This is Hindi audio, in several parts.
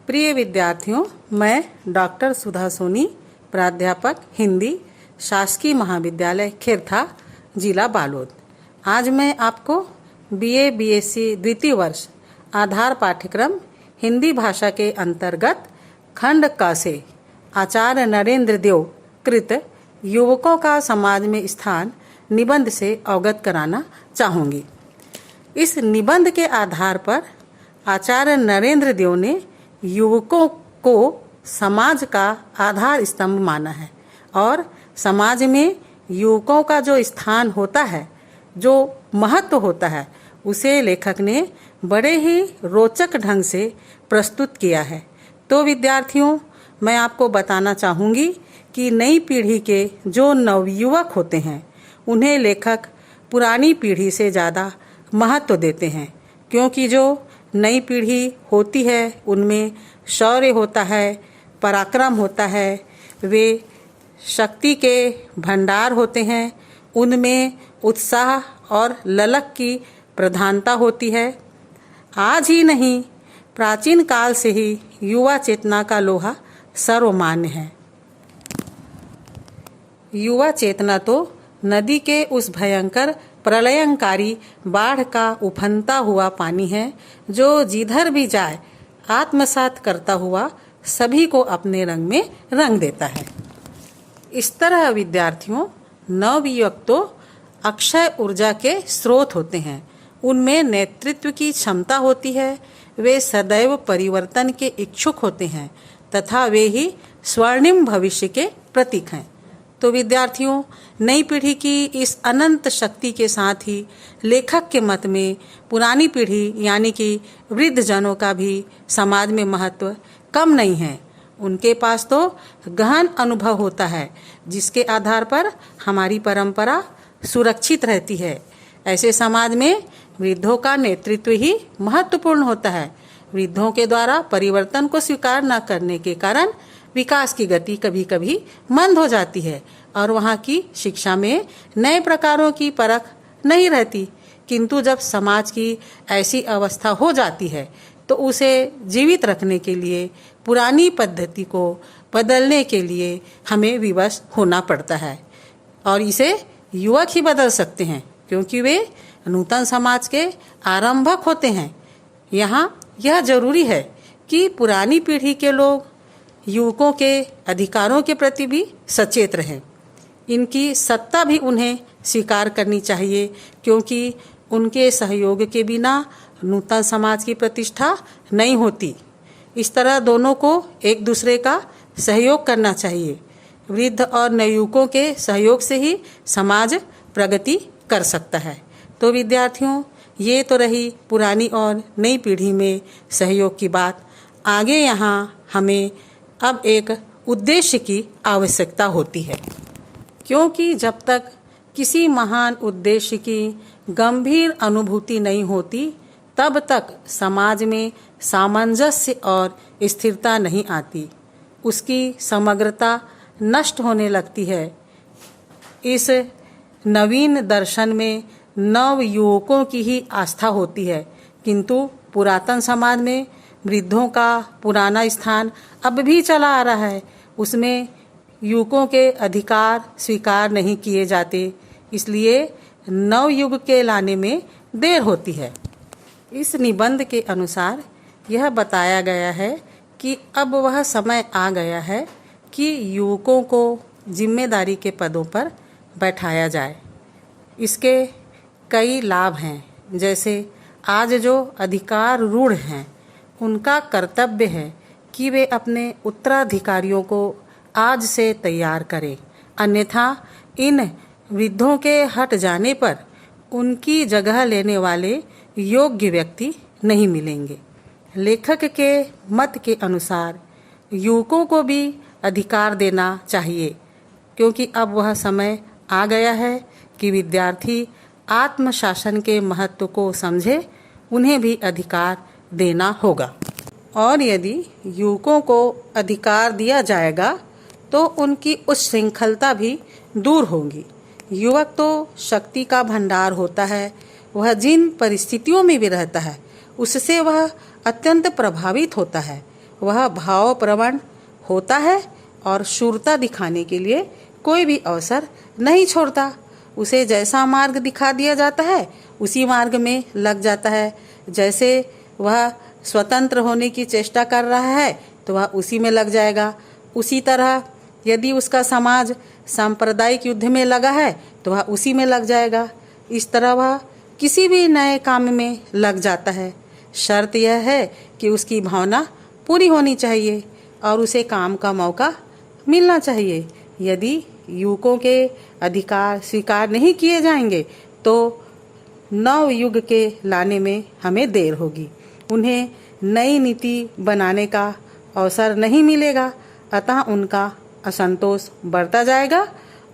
प्रिय विद्यार्थियों, मैं डॉक्टर सुधा सोनी, प्राध्यापक हिंदी, शासकीय महाविद्यालय खेरथा, जिला बालोद। आज मैं आपको बीए बीएससी द्वितीय वर्ष आधार पाठ्यक्रम हिंदी भाषा के अंतर्गत खंड क से आचार्य नरेंद्र देव कृत युवकों का समाज में स्थान निबंध से अवगत कराना चाहूँगी। इस निबंध के आधार पर आचार्य नरेंद्र देव ने युवकों को समाज का आधार स्तंभ माना है और समाज में युवकों का जो स्थान होता है, जो महत्व होता है, उसे लेखक ने बड़े ही रोचक ढंग से प्रस्तुत किया है। तो विद्यार्थियों, मैं आपको बताना चाहूँगी कि नई पीढ़ी के जो नवयुवक होते हैं उन्हें लेखक पुरानी पीढ़ी से ज़्यादा महत्व देते हैं, क्योंकि जो नई पीढ़ी होती है उनमें शौर्य होता है, पराक्रम होता है, वे शक्ति के भंडार होते हैं, उनमें उत्साह और ललक की प्रधानता होती है। आज ही नहीं, प्राचीन काल से ही युवा चेतना का लोहा सर्वमान्य है। युवा चेतना तो नदी के उस भयंकर प्रलयंकारी बाढ़ का उफनता हुआ पानी है, जो जिधर भी जाए आत्मसात करता हुआ सभी को अपने रंग में रंग देता है। इस तरह विद्यार्थियों, नवयुवक तो अक्षय ऊर्जा के स्रोत होते हैं। उनमें नेतृत्व की क्षमता होती है, वे सदैव परिवर्तन के इच्छुक होते हैं तथा वे ही स्वर्णिम भविष्य के प्रतीक हैं। तो विद्यार्थियों, नई पीढ़ी की इस अनंत शक्ति के साथ ही लेखक के मत में पुरानी पीढ़ी यानी कि वृद्ध जनों का भी समाज में महत्व कम नहीं है। उनके पास तो गहन अनुभव होता है, जिसके आधार पर हमारी परंपरा सुरक्षित रहती है। ऐसे समाज में वृद्धों का नेतृत्व ही महत्वपूर्ण होता है। वृद्धों के द्वारा परिवर्तन को स्वीकार न करने के कारण विकास की गति कभी कभी मंद हो जाती है और वहाँ की शिक्षा में नए प्रकारों की परख नहीं रहती। किंतु जब समाज की ऐसी अवस्था हो जाती है तो उसे जीवित रखने के लिए पुरानी पद्धति को बदलने के लिए हमें विवश होना पड़ता है और इसे युवक ही बदल सकते हैं, क्योंकि वे नूतन समाज के आरंभक होते हैं। यहाँ यह जरूरी है कि पुरानी पीढ़ी के लोग युवकों के अधिकारों के प्रति भी सचेत रहें। इनकी सत्ता भी उन्हें स्वीकार करनी चाहिए, क्योंकि उनके सहयोग के बिना नूतन समाज की प्रतिष्ठा नहीं होती। इस तरह दोनों को एक दूसरे का सहयोग करना चाहिए। वृद्ध और नवयुवकों के सहयोग से ही समाज प्रगति कर सकता है। तो विद्यार्थियों, ये तो रही पुरानी और नई पीढ़ी में सहयोग की बात। आगे यहाँ हमें अब एक उद्देश्य की आवश्यकता होती है, क्योंकि जब तक किसी महान उद्देश्य की गंभीर अनुभूति नहीं होती, तब तक समाज में सामंजस्य और स्थिरता नहीं आती। उसकी समग्रता नष्ट होने लगती है। इस नवीन दर्शन में नव युवकों की ही आस्था होती है, किंतु पुरातन समाज में वृद्धों का पुराना स्थान अब भी चला आ रहा है। उसमें युवकों के अधिकार स्वीकार नहीं किए जाते, इसलिए नवयुग के लाने में देर होती है। इस निबंध के अनुसार यह बताया गया है कि अब वह समय आ गया है कि युवकों को जिम्मेदारी के पदों पर बैठाया जाए। इसके कई लाभ हैं, जैसे आज जो अधिकार रूढ़ हैं उनका कर्तव्य है कि वे अपने उत्तराधिकारियों को आज से तैयार करें, अन्यथा इन वृद्धों के हट जाने पर उनकी जगह लेने वाले योग्य व्यक्ति नहीं मिलेंगे। लेखक के मत के अनुसार युवकों को भी अधिकार देना चाहिए, क्योंकि अब वह समय आ गया है कि विद्यार्थी आत्मशासन के महत्व को समझे। उन्हें भी अधिकार देना होगा, और यदि युवकों को अधिकार दिया जाएगा तो उनकी उच्छृंखलता भी दूर होगी। युवक तो शक्ति का भंडार होता है। वह जिन परिस्थितियों में भी रहता है उससे वह अत्यंत प्रभावित होता है। वह भावप्रवण होता है और शूरता दिखाने के लिए कोई भी अवसर नहीं छोड़ता। उसे जैसा मार्ग दिखा दिया जाता है उसी मार्ग में लग जाता है। जैसे वह स्वतंत्र होने की चेष्टा कर रहा है तो वह उसी में लग जाएगा। उसी तरह यदि उसका समाज सांप्रदायिक युद्ध में लगा है तो वह उसी में लग जाएगा। इस तरह वह किसी भी नए काम में लग जाता है। शर्त यह है कि उसकी भावना पूरी होनी चाहिए और उसे काम का मौका मिलना चाहिए। यदि युवकों के अधिकार स्वीकार नहीं किए जाएंगे तो नव युग के लाने में हमें देर होगी। उन्हें नई नीति बनाने का अवसर नहीं मिलेगा, अतः उनका असंतोष बढ़ता जाएगा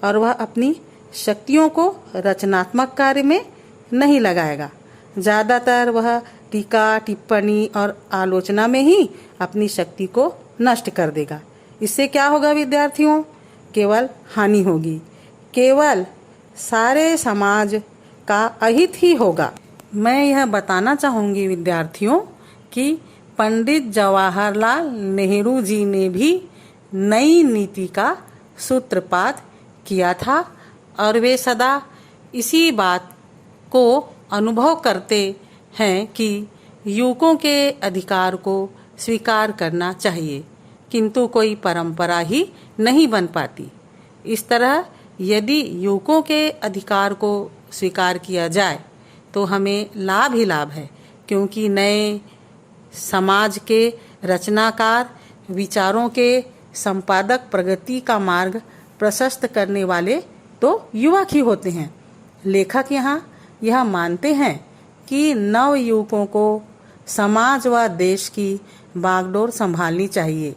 और वह अपनी शक्तियों को रचनात्मक कार्य में नहीं लगाएगा। ज़्यादातर वह टीका टिप्पणी और आलोचना में ही अपनी शक्ति को नष्ट कर देगा। इससे क्या होगा विद्यार्थियों? केवल हानि होगी, केवल सारे समाज का अहित ही होगा। मैं यह बताना चाहूँगी विद्यार्थियों कि पंडित जवाहरलाल नेहरू जी ने भी नई नीति का सूत्रपात किया था और वे सदा इसी बात को अनुभव करते हैं कि युवकों के अधिकार को स्वीकार करना चाहिए, किंतु कोई परंपरा ही नहीं बन पाती। इस तरह यदि युवकों के अधिकार को स्वीकार किया जाए तो हमें लाभ ही लाभ है, क्योंकि नए समाज के रचनाकार, विचारों के संपादक, प्रगति का मार्ग प्रशस्त करने वाले तो युवक ही होते हैं। लेखक यहाँ यह मानते हैं कि नव युवकों को समाज व देश की बागडोर संभालनी चाहिए।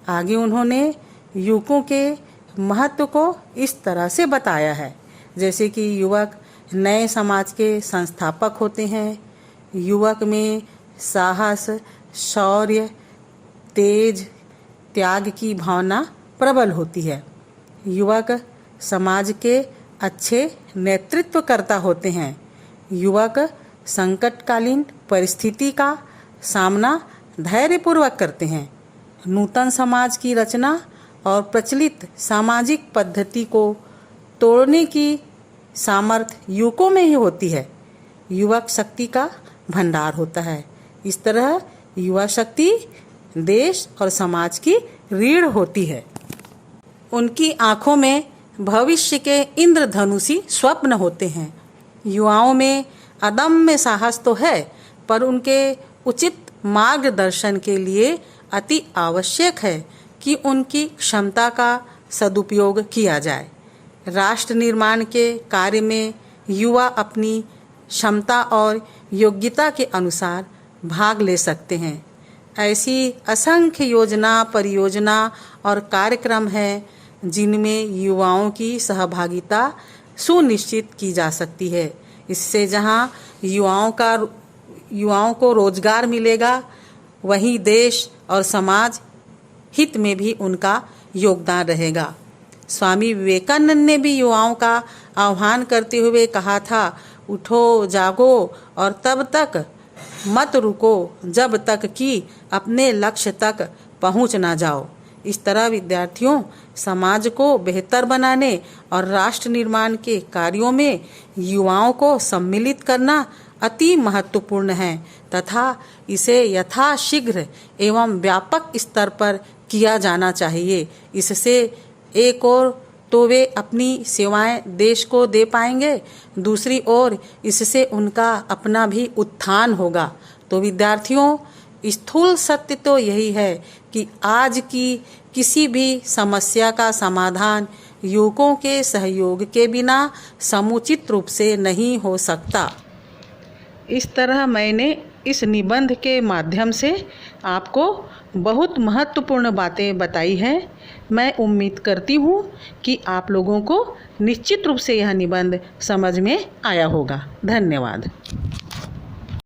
आगे उन्होंने युवकों के महत्व को इस तरह से बताया है, जैसे कि युवक नए समाज के संस्थापक होते हैं। युवक में साहस, शौर्य, तेज, त्याग की भावना प्रबल होती है। युवक समाज के अच्छे नेतृत्वकर्ता होते हैं। युवक संकटकालीन परिस्थिति का सामना धैर्यपूर्वक करते हैं। नूतन समाज की रचना और प्रचलित सामाजिक पद्धति को तोड़ने की सामर्थ्य युवकों में ही होती है। युवक शक्ति का भंडार होता है। इस तरह युवा शक्ति देश और समाज की रीढ़ होती है। उनकी आंखों में भविष्य के इंद्रधनुषी स्वप्न होते हैं। युवाओं में अदम्य साहस तो है, पर उनके उचित मार्गदर्शन के लिए अति आवश्यक है कि उनकी क्षमता का सदुपयोग किया जाए। राष्ट्र निर्माण के कार्य में युवा अपनी क्षमता और योग्यता के अनुसार भाग ले सकते हैं। ऐसी असंख्य योजना, परियोजना और कार्यक्रम हैं जिनमें युवाओं की सहभागिता सुनिश्चित की जा सकती है। इससे जहां युवाओं को रोजगार मिलेगा, वहीं देश और समाज हित में भी उनका योगदान रहेगा। स्वामी विवेकानंद ने भी युवाओं का आह्वान करते हुए कहा था, उठो, जागो और तब तक मत रुको जब तक कि अपने लक्ष्य तक पहुंच ना जाओ। इस तरह विद्यार्थियों, समाज को बेहतर बनाने और राष्ट्र निर्माण के कार्यों में युवाओं को सम्मिलित करना अति महत्वपूर्ण है तथा इसे यथाशीघ्र एवं व्यापक स्तर पर किया जाना चाहिए। इससे एक ओर तो वे अपनी सेवाएं देश को दे पाएंगे, दूसरी ओर इससे उनका अपना भी उत्थान होगा। तो विद्यार्थियों, स्थूल सत्य तो यही है कि आज की किसी भी समस्या का समाधान युवकों के सहयोग के बिना समुचित रूप से नहीं हो सकता। इस तरह मैंने इस निबंध के माध्यम से आपको बहुत महत्वपूर्ण बातें बताई हैं। मैं उम्मीद करती हूँ कि आप लोगों को निश्चित रूप से यह निबंध समझ में आया होगा। धन्यवाद।